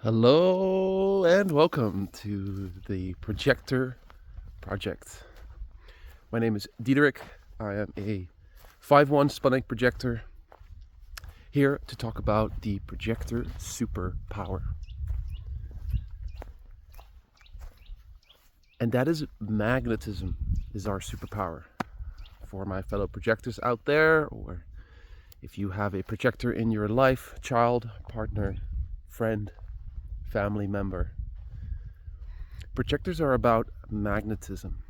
Hello and welcome to the Projector Project. My name is Diederik. I am a 5-1 sputnik projector here to talk about the Projector Superpower. And that is magnetism is our superpower. For my fellow projectors out there, or if you have a projector in your life, child, partner, friend, family member. Projectors are about magnetism.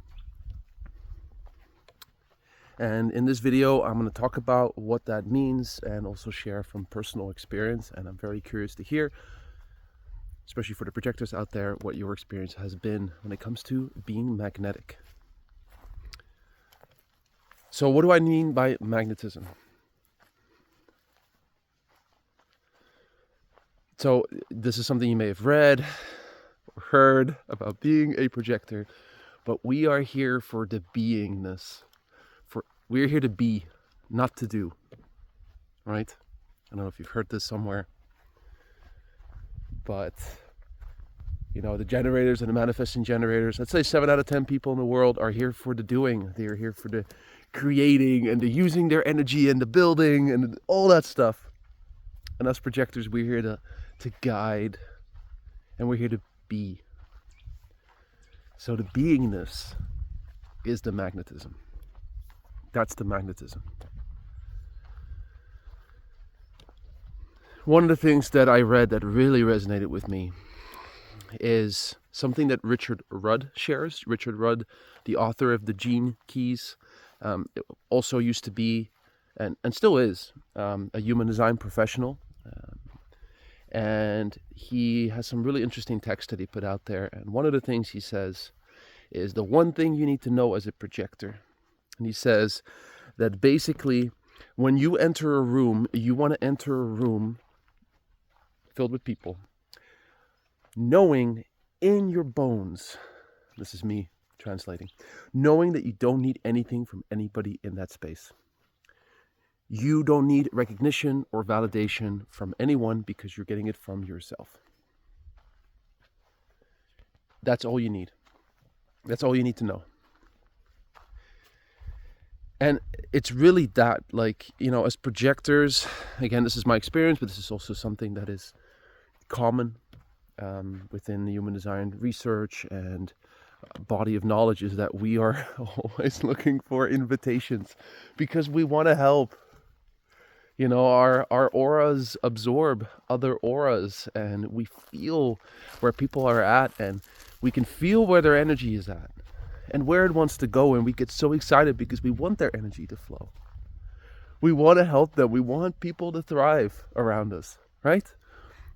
And in this video, I'm going to talk about what that means and also share from personal experience. And I'm very curious to hear, especially for the projectors out there, what your experience has been when it comes to being magnetic. So what do I mean by magnetism? So this is something you may have read or heard about being a projector, but we are here for the beingness. We're here to be, not to do, right? I don't know if you've heard this somewhere, but the generators and the manifesting generators, let's say 7 out of 10 people in the world are here for the doing. They are here for the creating and the using their energy and the building and all that stuff. And us projectors, we're here to guide, and we're here to be. So the beingness is the magnetism. That's the magnetism. One of the things that I read that really resonated with me is something that Richard Rudd shares. Richard Rudd, the author of the Gene Keys, also used to be, and still is, a human design professional. And he has some really interesting text that he put out there. And one of the things he says is the one thing you need to know as a projector. And he says that basically when you enter a room, you want to enter a room filled with people, knowing in your bones, this is me translating, knowing that you don't need anything from anybody in that space. You don't need recognition or validation from anyone because you're getting it from yourself. That's all you need. That's all you need to know. And it's really that, as projectors, again, this is my experience, but this is also something that is common within the human design research and body of knowledge, is that we are always looking for invitations because we want to help. Our auras absorb other auras, and we feel where people are at, and we can feel where their energy is at and where it wants to go, and we get so excited because we want their energy to flow. We want to help them. We want people to thrive around us, right?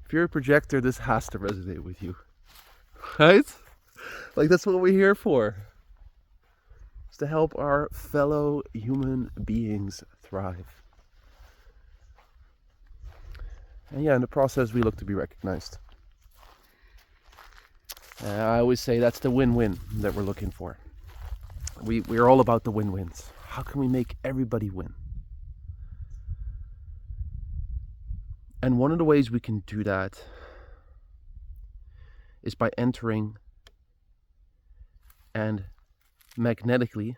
If you're a projector, this has to resonate with you, right? That's what we're here for. It's to help our fellow human beings thrive. And in the process, we look to be recognized. I always say that's the win-win that we're looking for. We're all about the win-wins. How can we make everybody win? And one of the ways we can do that is by entering and magnetizing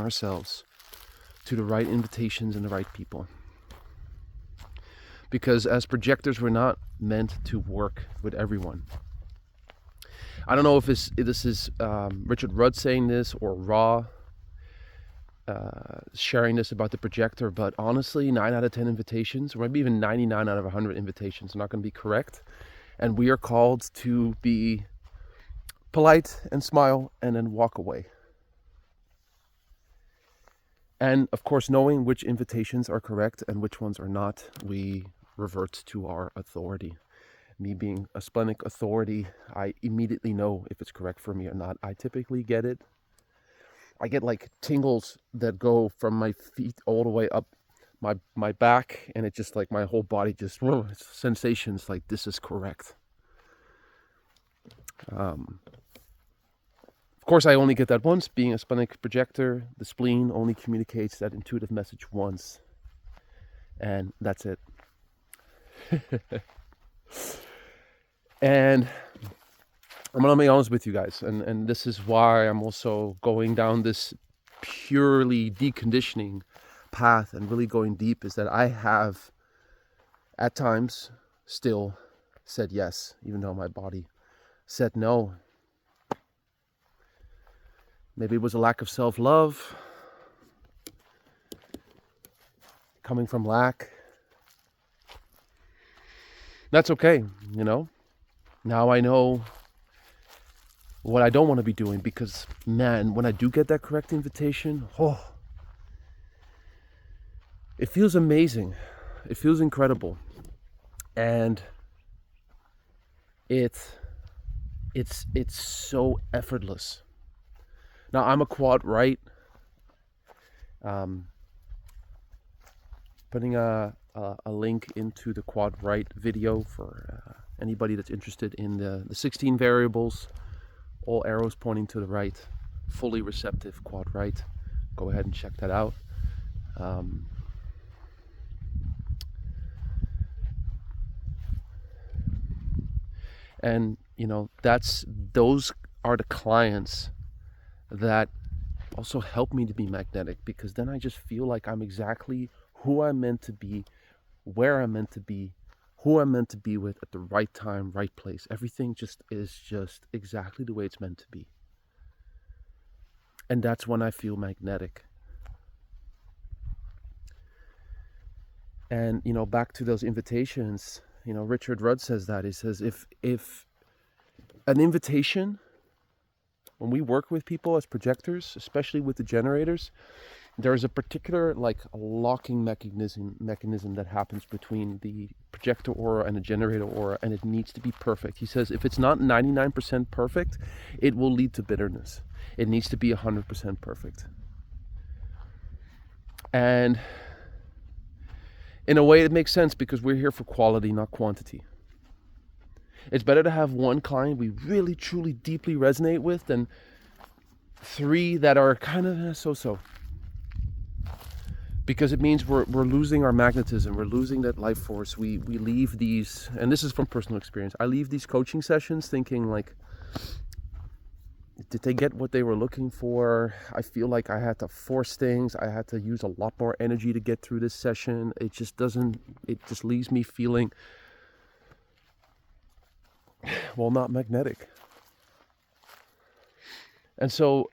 ourselves to the right invitations and the right people. Because as projectors, we're not meant to work with everyone. I don't know if this is Richard Rudd saying this or Ra sharing this about the projector, but honestly, 9 out of 10 invitations, or maybe even 99 out of 100 invitations, are not going to be correct. And we are called to be polite and smile and then walk away. And of course, knowing which invitations are correct and which ones are not, we revert to our authority. Me being a sputnik authority, I immediately know if it's correct for me or not. I typically get it. I get tingles that go from my feet all the way up my back, and it just my whole body just sensations like this is correct. Of course, I only get that once. Being a sputnik projector, the spleen only communicates that intuitive message once, and that's it. And I'm gonna be honest with you guys, and this is why I'm also going down this purely deconditioning path and really going deep, is that I have at times still said yes, even though my body said no. Maybe it was a lack of self-love, coming from lack. That's okay, you know. Now I know what I don't want to be doing, because man, when I do get that correct invitation, it feels amazing. It feels incredible. And it's so effortless. Now I'm a quad right. Putting a link into the quad right video for anybody that's interested in the 16 variables, all arrows pointing to the right, fully receptive quad right. Go ahead and check that out. And you know, those are the clients that also help me to be magnetic, because then I just feel like I'm exactly who I'm meant to be, where I'm meant to be, who I'm meant to be with at the right time, right place. Everything is just exactly the way it's meant to be. And that's when I feel magnetic. And you know, back to those invitations, you know, Richard Rudd says that. He says if an invitation, when we work with people as projectors, especially with the generators, there's a particular like locking mechanism that happens between the projector aura and the generator aura, and it needs to be perfect. He says if it's not 99% perfect, it will lead to bitterness. It needs to be 100% perfect. And in a way it makes sense, because we're here for quality, not quantity. It's better to have one client we really truly deeply resonate with than 3 that are kind of so-so. Because it means we're losing our magnetism, we're losing that life force. We leave these, and this is from personal experience, I leave these coaching sessions thinking like, did they get what they were looking for? I feel like I had to force things. I had to use a lot more energy to get through this session. It just leaves me feeling, well, not magnetic. And so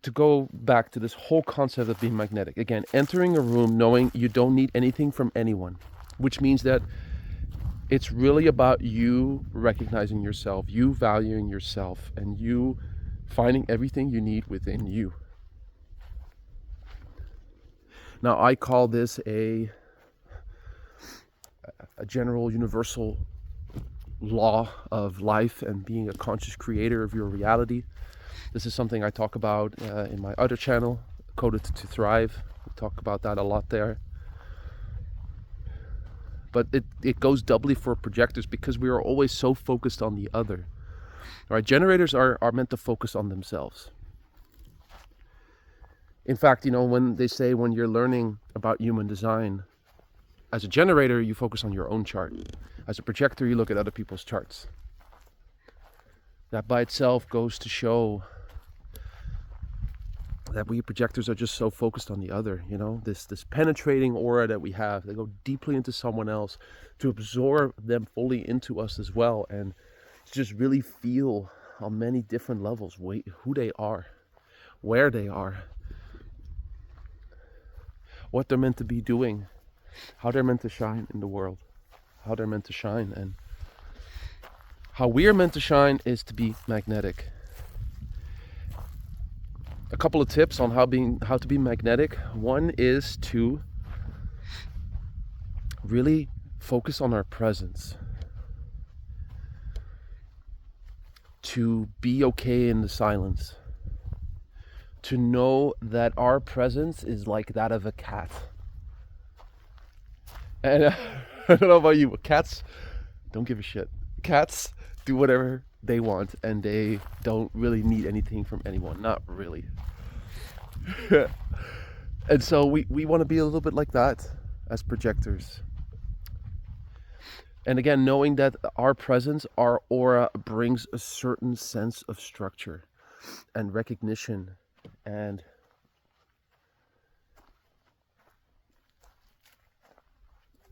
to go back to this whole concept of being magnetic, again, entering a room knowing you don't need anything from anyone, which means that it's really about you recognizing yourself, you valuing yourself, and you finding everything you need within you. Now, I call this a general universal law of life and being a conscious creator of your reality. This is something I talk about in my other channel, Coded to Thrive. We talk about that a lot there. But it goes doubly for projectors, because we are always so focused on the other. All right, generators are meant to focus on themselves. In fact, you know, when they say when you're learning about human design, as a generator, you focus on your own chart. As a projector, you look at other people's charts. That by itself goes to show that we projectors are just so focused on the other, you know, this penetrating aura that we have. They go deeply into someone else to absorb them fully into us as well, and to just really feel on many different levels who they are, where they are, what they're meant to be doing, how they're meant to shine in the world, how they're meant to shine. And how we are meant to shine is to be magnetic. A couple of tips on how to be magnetic. One is to really focus on our presence. To be okay in the silence. To know that our presence is like that of a cat. And I don't know about you, but cats don't give a shit. Cats do whatever they want, and they don't really need anything from anyone. Not really. And so we want to be a little bit like that as projectors. And again, knowing that our presence, our aura brings a certain sense of structure and recognition, and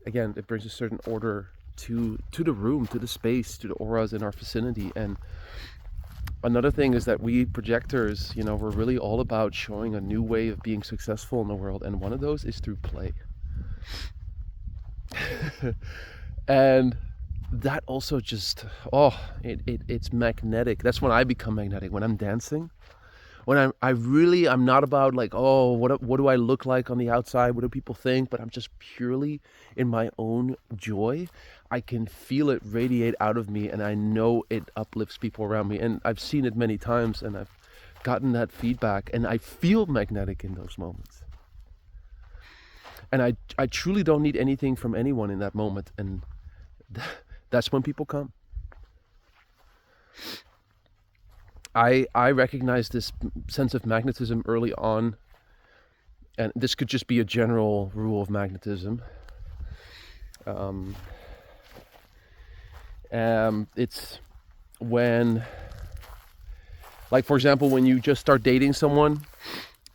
again, it brings a certain order to the room, to the space, to the auras in our vicinity. And another thing is that we projectors, we're really all about showing a new way of being successful in the world, and one of those is through play. And that also just, it's magnetic. That's when I become magnetic, when I'm dancing. When I'm not about like, what do I look like on the outside? What do people think? But I'm just purely in my own joy. I can feel it radiate out of me, and I know it uplifts people around me. And I've seen it many times, and I've gotten that feedback, and I feel magnetic in those moments. And I truly don't need anything from anyone in that moment. And that's when people come. I recognized this sense of magnetism early on, and this could just be a general rule of magnetism. It's when, like, for example, when you just start dating someone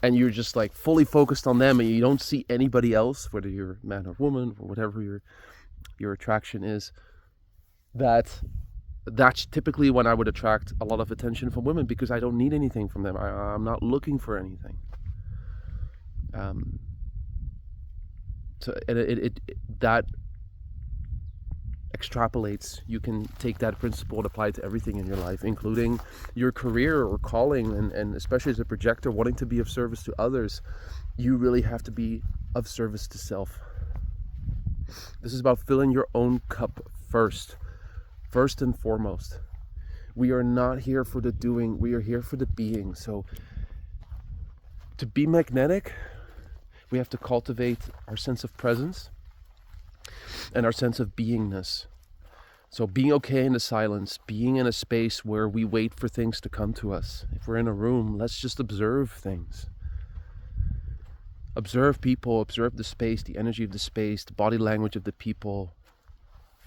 and you're just like fully focused on them and you don't see anybody else, whether you're man or woman or whatever your attraction is, that's typically when I would attract a lot of attention from women, because I don't need anything from them. I'm not looking for anything. So that extrapolates. You can take that principle and apply it to everything in your life, including your career or calling, and especially as a projector wanting to be of service to others. You really have to be of service to self. This is about filling your own cup first and foremost. We are not here for the doing, we are here for the being. So to be magnetic, we have to cultivate our sense of presence and our sense of beingness. So being okay in the silence, being in a space where we wait for things to come to us. If we're in a room, let's just observe things. Observe people, observe the space, the energy of the space, the body language of the people,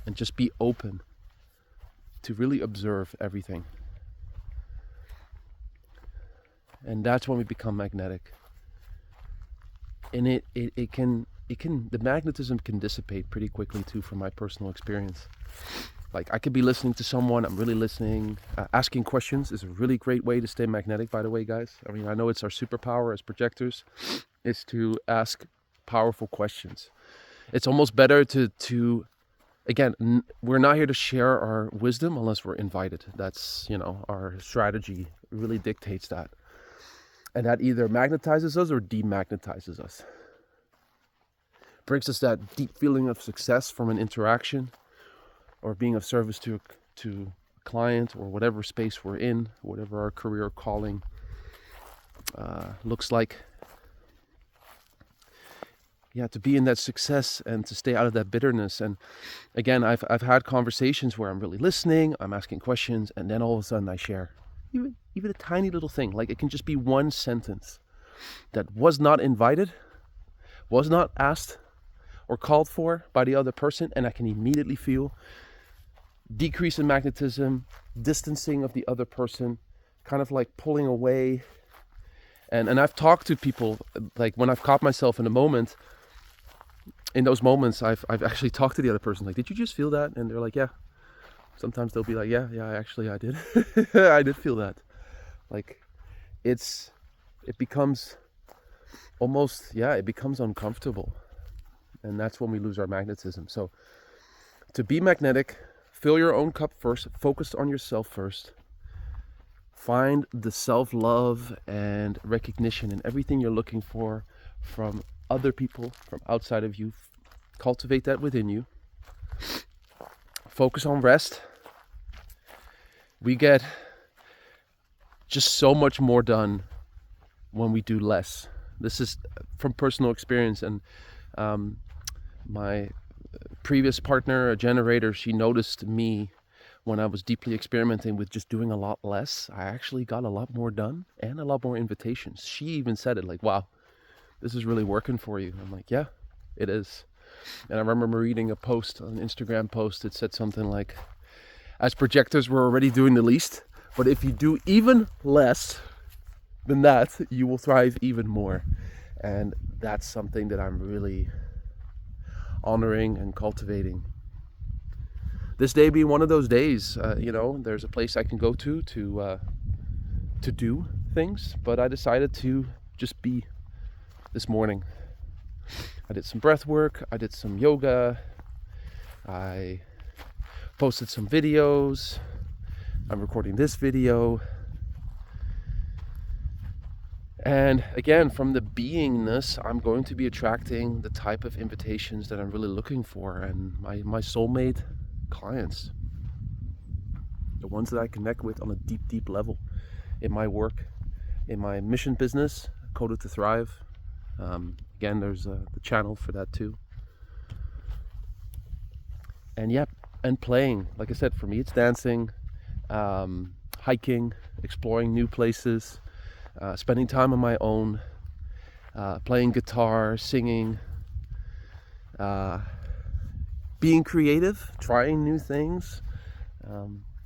and just be open to really observe everything. And that's when we become magnetic. And the magnetism can dissipate pretty quickly too, from my personal experience. Like, I could be listening to someone, I'm really listening. Asking questions is a really great way to stay magnetic, by the way, guys. I mean, I know it's our superpower as projectors, is to ask powerful questions. It's almost better to again, we're not here to share our wisdom unless we're invited. That's, our strategy really dictates that. And that either magnetizes us or demagnetizes us. Brings us that deep feeling of success from an interaction, or being of service to a client, or whatever space we're in, whatever our career calling looks like. Yeah, to be in that success and to stay out of that bitterness. And again, I've had conversations where I'm really listening, I'm asking questions, and then all of a sudden I share even a tiny little thing. Like, it can just be one sentence that was not invited, was not asked or called for by the other person, and I can immediately feel decrease in magnetism, distancing of the other person, kind of like pulling away. And I've talked to people, like, when I've caught myself in a moment, in those moments, I've actually talked to the other person, like, did you just feel that? And they're like, yeah. Sometimes they'll be like, yeah, actually I did. I did feel that. Like, it becomes almost, it becomes uncomfortable. And that's when we lose our magnetism. So to be magnetic, fill your own cup first, focus on yourself first. Find the self-love and recognition in everything you're looking for from other people, from outside of you. Cultivate that within you. Focus on rest. We get just so much more done when we do less. This is from personal experience. And my previous partner, a generator, she noticed me when I was deeply experimenting with just doing a lot less. I actually got a lot more done and a lot more invitations. She even said it, like, wow, this is really working for you. I'm like, yeah, it is. And I remember reading a post, an Instagram post, that said something like, as projectors, we're already doing the least, but if you do even less than that, you will thrive even more. And that's something that I'm really honoring and cultivating. This day being one of those days, there's a place I can go to do things, but I decided to just be this morning. I did some breath work, I did some yoga, I posted some videos, I'm recording this video. And again, from the beingness, I'm going to be attracting the type of invitations that I'm really looking for, and my soulmate clients, the ones that I connect with on a deep, deep level in my work, in my mission business, Coded to Thrive. Again, there's the channel for that too. And yeah, and playing. Like I said, for me, it's dancing, hiking, exploring new places, spending time on my own, playing guitar, singing, being creative, trying new things.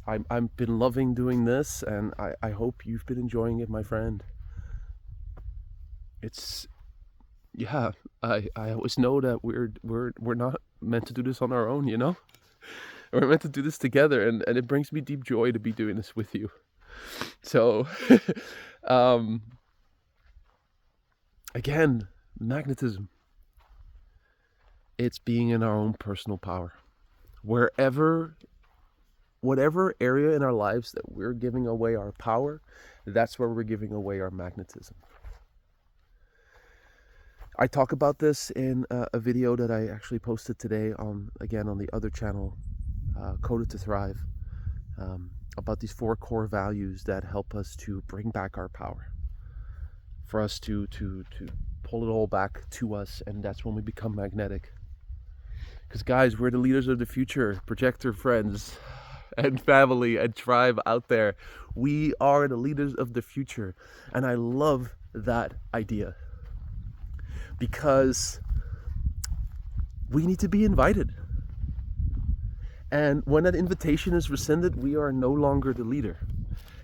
I've been loving doing this, and I hope you've been enjoying it, my friend. I always know that we're not meant to do this on our own, you know? We're meant to do this together, and it brings me deep joy to be doing this with you. So, again, magnetism. It's being in our own personal power. Whatever area in our lives that we're giving away our power, that's where we're giving away our magnetism. I talk about this in a video that I actually posted today on the other channel, Coded to Thrive, about these 4 core values that help us to bring back our power, for us to pull it all back to us, and that's when we become magnetic. Because guys, we're the leaders of the future, projector friends and family and tribe out there. We are the leaders of the future, and I love that idea, because we need to be invited. And when that invitation is rescinded, we are no longer the leader.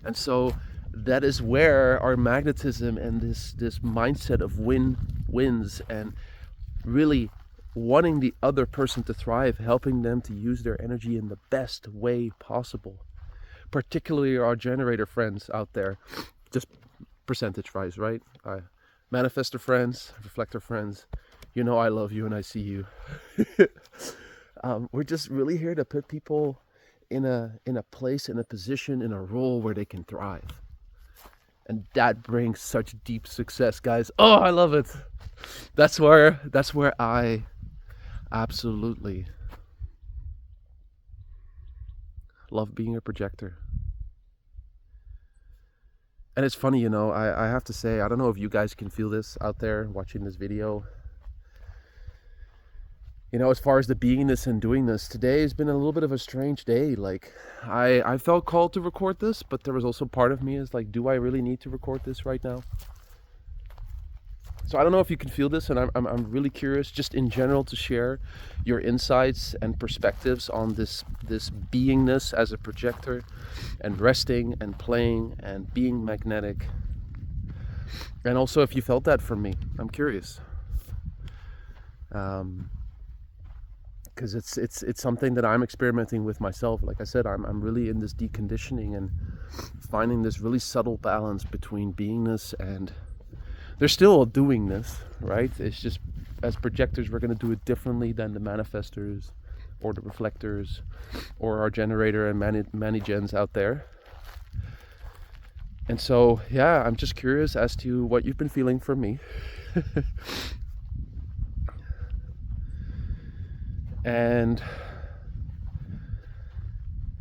And so that is where our magnetism and this mindset of wins and really wanting the other person to thrive, helping them to use their energy in the best way possible, particularly our generator friends out there, just percentage wise, right? Manifestor friends, reflector friends, you know I love you and I see you. We're just really here to put people in a place, in a position, in a role where they can thrive. And that brings such deep success, guys. Oh, I love it. That's where I absolutely love being a projector. And it's funny, I have to say, I don't know if you guys can feel this out there watching this video. As far as the beingness and doing this, today has been a little bit of a strange day. Like, I felt called to record this, but there was also part of me is like, do I really need to record this right now? So I don't know if you can feel this, and I'm really curious, just in general, to share your insights and perspectives on this beingness as a projector, and resting and playing and being magnetic. And also, if you felt that from me, I'm curious. Because it's something that I'm experimenting with myself. Like I said, I'm really in this deconditioning and finding this really subtle balance between beingness and they're still doing this, right? It's just as projectors, we're going to do it differently than the manifestors or the reflectors or our generator and many gens out there. And so, yeah, I'm just curious as to what you've been feeling from me. And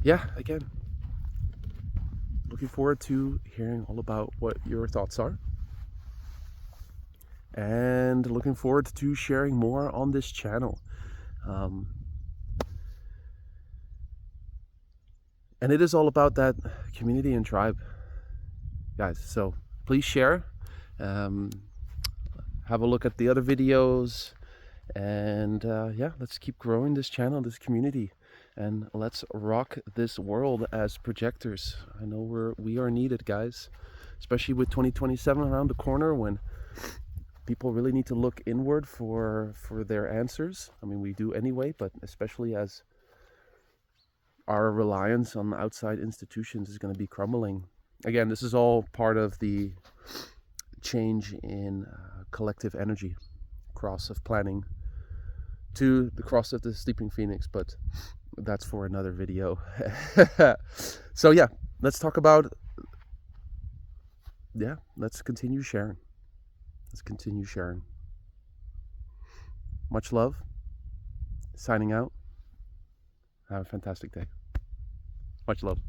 yeah, again, looking forward to hearing all about what your thoughts are. And looking forward to sharing more on this channel. And it is all about that community and tribe, guys. So please share. Have a look at the other videos. And yeah, let's keep growing this channel, this community, and let's rock this world as projectors. I know we are needed, guys, especially with 2027 around the corner, when people really need to look inward for their answers. I mean, we do anyway, but especially as our reliance on outside institutions is going to be crumbling. Again, this is all part of the change in collective energy, cross of planning to the cross of the sleeping phoenix, but that's for another video. So yeah, let's talk about, let's continue sharing. Let's continue sharing. Much love. Signing out. Have a fantastic day. Much love.